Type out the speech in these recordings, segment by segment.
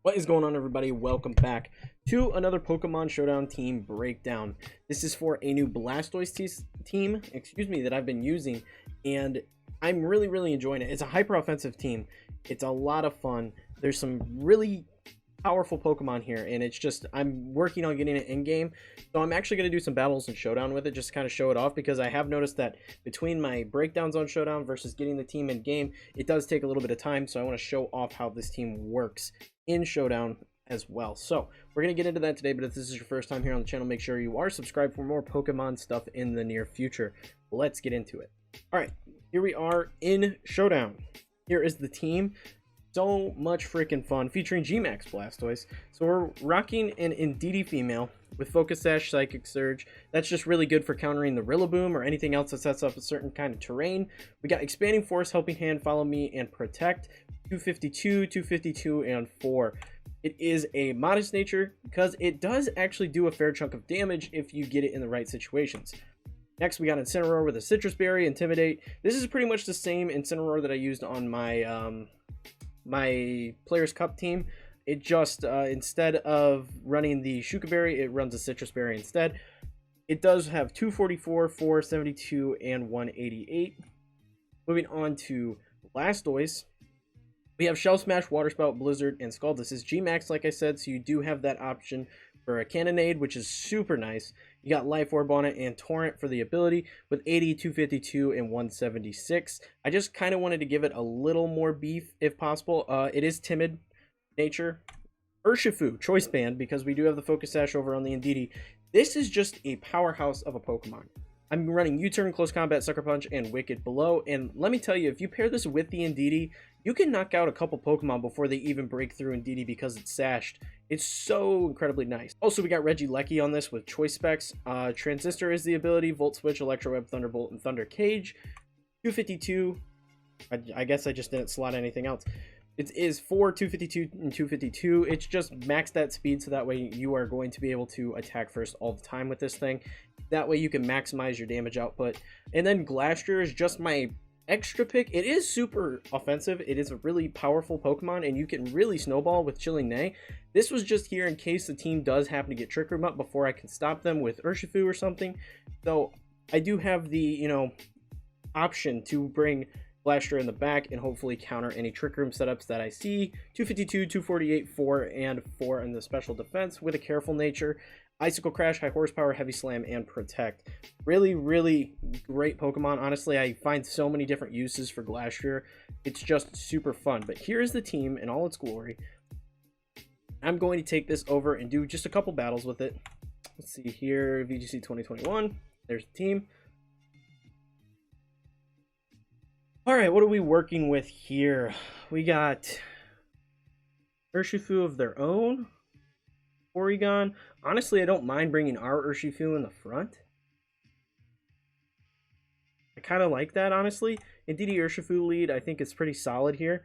What is going on, everybody? Welcome back to another Pokemon Showdown team breakdown. This is for a new Blastoise team, that I've been using, and I'm really enjoying it. It's a hyper offensive team. It's a lot of fun. There's some really powerful Pokemon here, and it's just I'm working on getting it in game. So I'm actually going to do some battles in Showdown with it, just to kind of show it off, because I have noticed that between my breakdowns on Showdown versus getting the team in game, it does take a little bit of time. So I want to show off how this team works in Showdown as well. So we're going to get into that today, but if this is your first time here on the channel, make sure you are subscribed for more Pokemon stuff in the near future. Let's get into it. All right, here we are in Showdown. Here is the team. So much freaking fun, featuring G-Max Blastoise. So we're rocking an Indeedee female with Focus Sash, Psychic Surge. That's just really good for countering the Rillaboom or anything else that sets up a certain kind of terrain. We got Expanding Force, Helping Hand, Follow Me, and Protect. 252, 252, and 4. It is a modest nature because it does actually do a fair chunk of damage if you get it in the right situations. Next, we got Incineroar with a Citrus Berry, Intimidate. This is pretty much the same Incineroar that I used on my my Players Cup team. It just instead of running the Shuka Berry, it runs a Citrus Berry instead. It does have 244, 472, and 188. Moving on to Blastoise, we have Shell Smash, Water Spout, Blizzard, and Scald. This is G-Max, like I said, so you do have that option for a Cannonade, which is super nice. You got Life Orb on it and Torrent for the ability with 80, 252, and 176. I just kind of wanted to give it a little more beef if possible. It is timid nature. Urshifu, Choice Band, because we do have the Focus Sash over on the Indeedee. This is just a powerhouse of a Pokemon. I'm running U-Turn, Close Combat, Sucker Punch, and Wicked below, and let me tell you, if you pair this with the Indeedee, you can knock out a couple Pokemon before they even break through Indeedee because it's sashed. It's so incredibly nice. Also, we got Regieleki on this with choice specs. Transistor is the ability, Volt Switch, Electro Web, Thunderbolt, and Thunder Cage. 252, I guess I just didn't slot anything else. It is 4, 252, and 252. It's just max that speed, so that way you are going to be able to attack first all the time with this thing. That way you can maximize your damage output. And then Glastrier is just my extra pick. It is super offensive. It is a really powerful Pokemon, and you can really snowball with Chilling Neigh. This was just here in case the team does happen to get Trick Room up before I can stop them with Urshifu or something. So I do have the, option to bring Blaster in the back and hopefully counter any Trick Room setups that I see. 252, 248, 4, and 4 in the special defense with a careful nature. Icicle Crash, High Horsepower, Heavy Slam, and Protect. Really great Pokemon. Honestly, I find so many different uses for Glastrier. It's just super fun. But here's the team in all its glory. I'm going to take this over and do just a couple battles with it. Let's see here, VGC 2021. There's the team. All right, what are we working with here? We got Urshifu of their own. Porygon. Honestly, I don't mind bringing our Urshifu in the front. I kind of like that, honestly. Indeedee Urshifu lead, I think, is pretty solid here.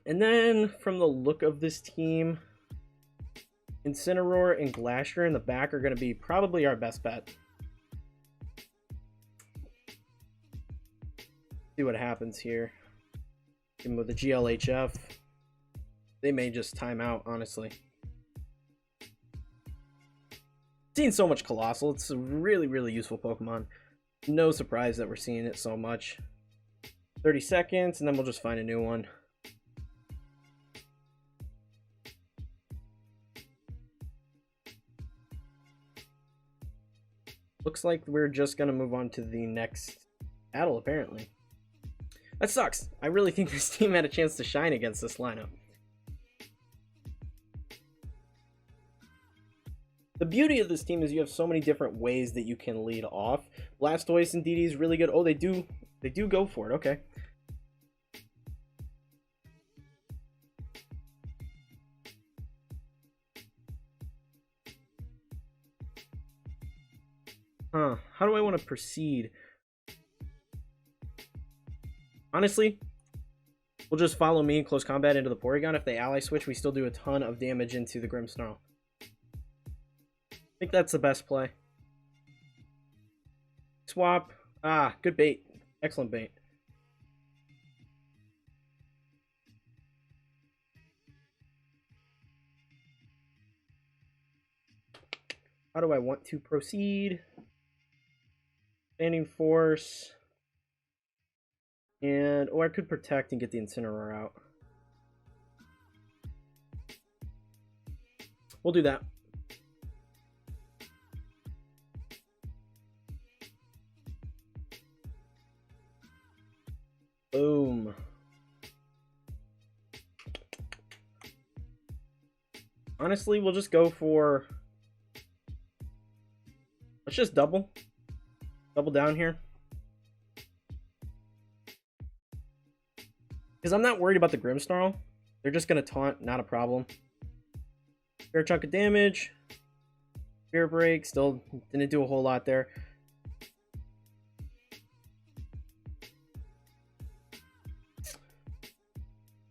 And then, from the look of this team, Incineroar and Glastrier in the back are going to be probably our best bet. See what happens here. Even with the GLHF, they may just time out, honestly. Seen so much Colossal. It's a really useful Pokemon. No surprise that we're seeing it so much. 30 seconds, and then we'll just find a new one. Looks like we're just gonna move on to the next battle, apparently. That sucks. I really think this team had a chance to shine against this lineup. The beauty of this team is you have so many different ways that you can lead off. Blastoise and Indeedee is really good. Oh, they do go for it. Okay. How do I want to proceed? Honestly, we'll just follow me in close combat into the Porygon. If they ally switch, we still do a ton of damage into the Grimmsnarl. I think that's the best play. Swap. Ah, good bait. Excellent bait. How do I want to proceed? Standing force. And, oh, I could protect and get the Incineroar out. We'll do that. Boom. Honestly, we'll just go for... Let's just double. Double down here. Because I'm not worried about the Grimmsnarl. They're just going to taunt, not a problem. Fair chunk of damage. Fear break, still didn't do a whole lot there.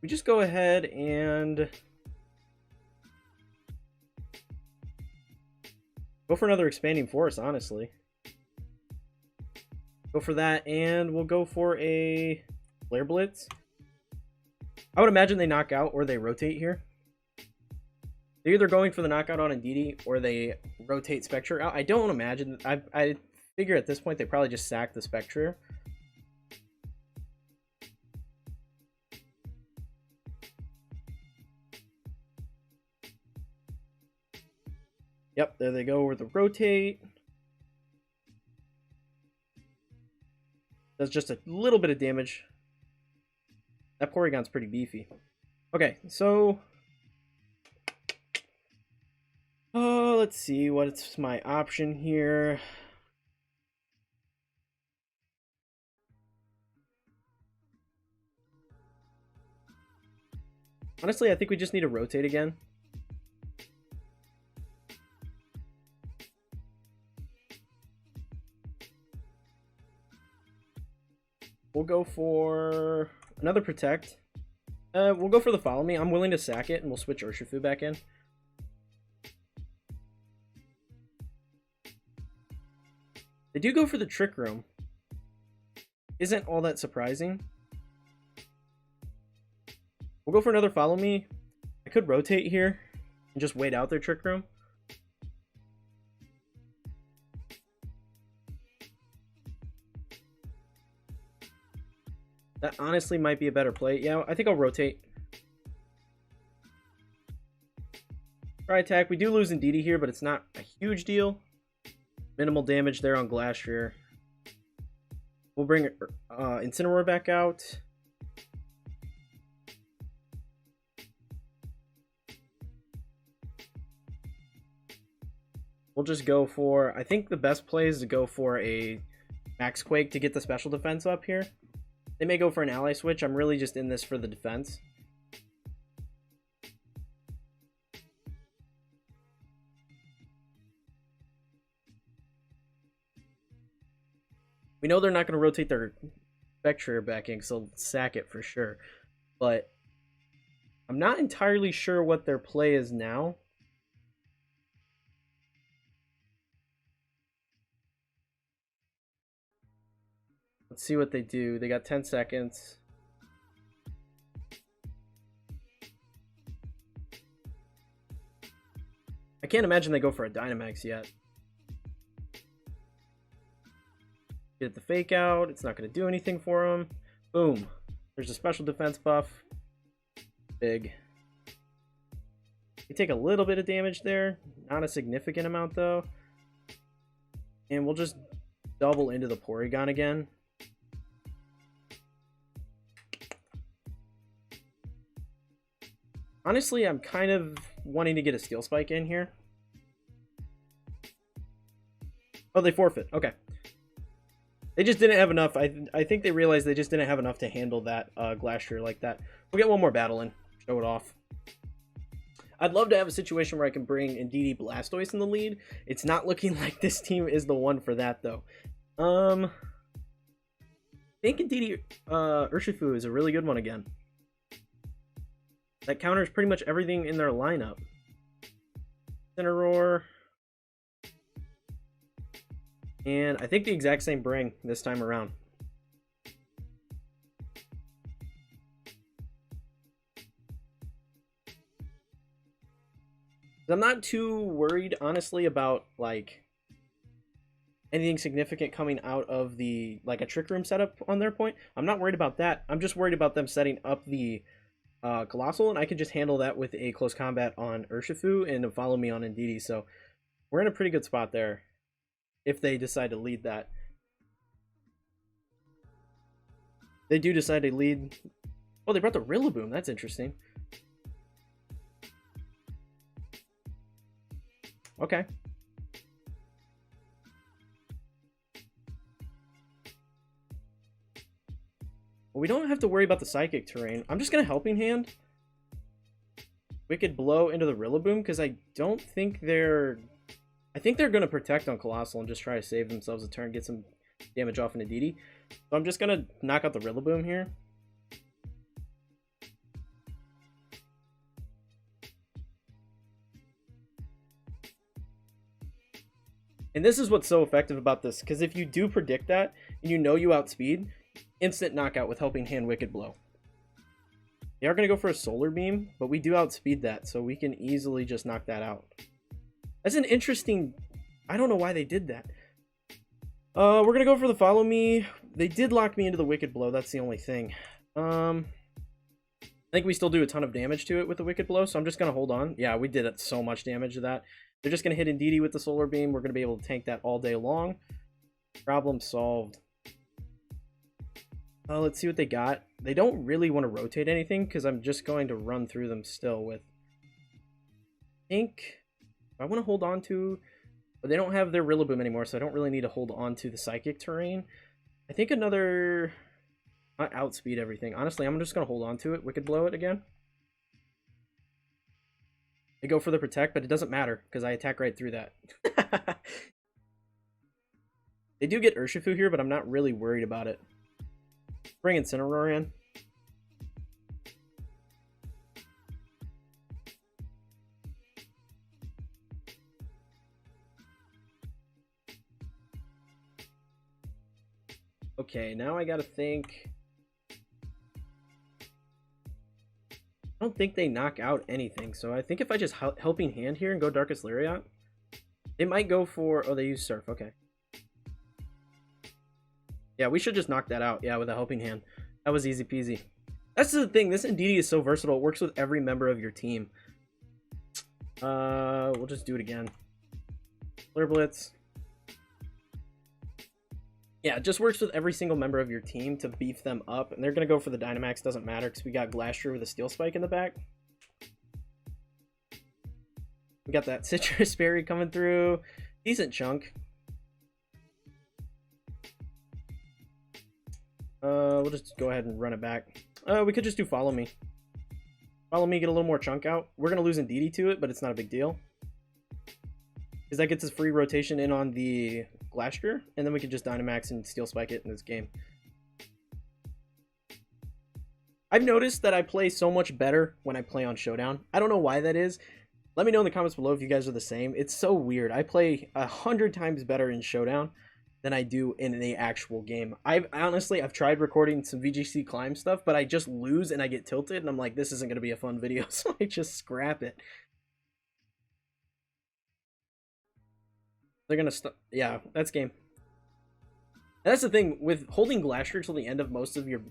We just go ahead and go for another Expanding Force, honestly. Go for that, and we'll go for a Flare Blitz. I would imagine they knock out or they rotate here. They're either going for the knockout on Indeedee or they rotate Spectre out. I don't imagine. I figure at this point they probably just sack the Spectre. Yep, there they go with the rotate. Does just a little bit of damage. That Porygon's pretty beefy. Okay, so... let's see, what's my option here? Honestly, I think we just need to rotate again. We'll go for another Protect. We'll go for the Follow Me. I'm willing to sack it, and we'll switch Urshifu back in. They do go for the Trick Room. Isn't all that surprising. We'll go for another Follow Me. I could rotate here and just wait out their Trick Room. That honestly might be a better play. Yeah, I think I'll rotate. Try attack. We do lose Indeedee here, but it's not a huge deal. Minimal damage there on Glastrier. We'll bring Incineroar back out. We'll just go for... I think the best play is to go for a Max Quake to get the special defense up here. They may go for an ally switch. I'm really just in this for the defense. We know they're not going to rotate their Spectre back in, so they'll sack it for sure. But I'm not entirely sure what their play is now. Let's see what they do. They got 10 seconds. I can't imagine they go for a Dynamax yet. Get the Fake Out. It's not going to do anything for them. Boom. There's a special defense buff. Big. We take a little bit of damage there. Not a significant amount, though. And we'll just double into the Porygon again. Honestly, I'm kind of wanting to get a Steel Spike in here. Oh, they forfeit. Okay. They just didn't have enough. I think they realized they just didn't have enough to handle that Glastrier like that. We'll get one more battle in. Show it off. I'd love to have a situation where I can bring Indeedee Blastoise in the lead. It's not looking like this team is the one for that, though. I think Indeedee Urshifu is a really good one again. That counters pretty much everything in their lineup. Incineroar. And I think the exact same bring this time around. I'm not too worried, honestly, about, like, anything significant coming out of the, like, a Trick Room setup on their point. I'm not worried about that. I'm just worried about them setting up the Colossal, and I can just handle that with a close combat on Urshifu and follow me on Ndidi. So we're in a pretty good spot there if they decide to lead that. They do decide to lead. Oh, they brought the Rillaboom. That's interesting. Okay. Well, we don't have to worry about the Psychic terrain. I'm just going to Helping Hand Wicked Blow into the Rillaboom because I don't think they're... I think they're going to protect on Colossal and just try to save themselves a turn, get some damage off into Ndidi. So I'm just going to knock out the Rillaboom here. And this is what's so effective about this, because if you do predict that, and you know you outspeed, instant knockout with Helping Hand Wicked Blow. They are going to go for a Solar Beam, but we do outspeed that, so we can easily just knock that out. That's an interesting... I don't know why they did that. We're going to go for the Follow Me. They did lock me into the Wicked Blow, that's the only thing. I think we still do a ton of damage to it with the Wicked Blow, so I'm just going to hold on. Yeah, we did so much damage to that. They're just going to hit Ndidi with the Solar Beam. We're going to be able to tank that all day long. Problem solved. Let's see what they got. They don't really want to rotate anything because I'm just going to run through them still with... I think I want to hold on to... But they don't have their Rillaboom anymore, so I don't really need to hold on to the Psychic terrain. I think another... Not outspeed everything. Honestly, I'm just going to hold on to it. Wicked Blow it again. They go for the Protect, but it doesn't matter because I attack right through that. They do get Urshifu here, but I'm not really worried about it. Bring Incineroar in. Okay, now I gotta think. I don't think they knock out anything, so I think if I just Helping Hand here and go Darkest Lariat, they might go for... Oh, they use Surf, okay. Yeah, we should just knock that out, yeah, with a Helping Hand. That was easy peasy. That's the thing, this Ndidi is so versatile, it works with every member of your team. We'll just do it again. Flare Blitz. Yeah, it just works with every single member of your team to beef them up. And they're going to go for the Dynamax, doesn't matter, because we got Glastrier with a Steel Spike in the back. We got that Citrus Berry coming through. Decent chunk. We'll just go ahead and run it back. We could just do Follow Me. Follow Me, get a little more chunk out. We're going to lose Ndidi to it, but it's not a big deal. Because that gets us free rotation in on the Glastrier, and then we can just Dynamax and Steel Spike it in this game. I've noticed that I play so much better when I play on Showdown. I don't know why that is. Let me know in the comments below if you guys are the same. It's so weird. I play 100 times better in Showdown than I do in the actual game. I've tried recording some VGC climb stuff, but I just lose and I get tilted, and I'm like, this isn't going to be a fun video, so I just scrap it. They're gonna yeah, that's game. And that's the thing with holding Glastrier till the end of most of your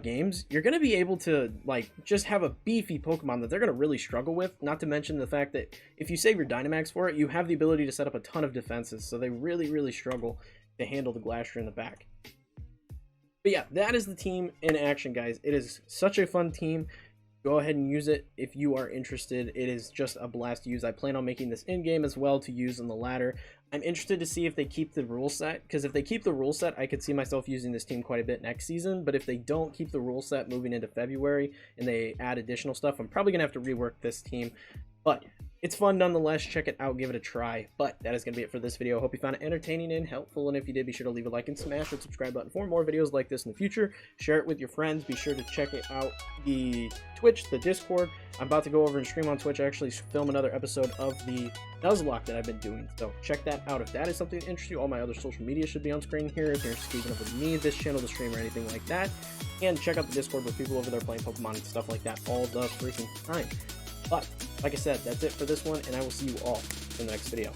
games. You're gonna be able to like just have a beefy Pokemon that they're gonna really struggle with. Not to mention the fact that if you save your Dynamax for it, you have the ability to set up a ton of defenses. So they really struggle to handle the Glastrier in the back. But yeah, that is the team in action, guys. It is such a fun team. Go ahead and use it if you are interested. It is just a blast to use. I plan on making this in-game as well to use on the ladder. I'm interested to see if they keep the rule set, because if they keep the rule set, I could see myself using this team quite a bit next season. But if they don't keep the rule set moving into February and they add additional stuff, I'm probably going to have to rework this team. But it's fun nonetheless. Check it out. Give it a try. But that is going to be it for this video. Hope you found it entertaining and helpful. And if you did, be sure to leave a like and smash that subscribe button for more videos like this in the future. Share it with your friends. Be sure to check it out the Twitch, the Discord. I'm about to go over and stream on Twitch. I actually film another episode of the Nuzlocke that I've been doing. So check that out if that is something that interests you. All my other social media should be on screen here if you're keeping up with me, this channel, the stream, or anything like that. And check out the Discord with people over there playing Pokemon and stuff like that all the freaking time. But like I said, that's it for this one, and I will see you all in the next video.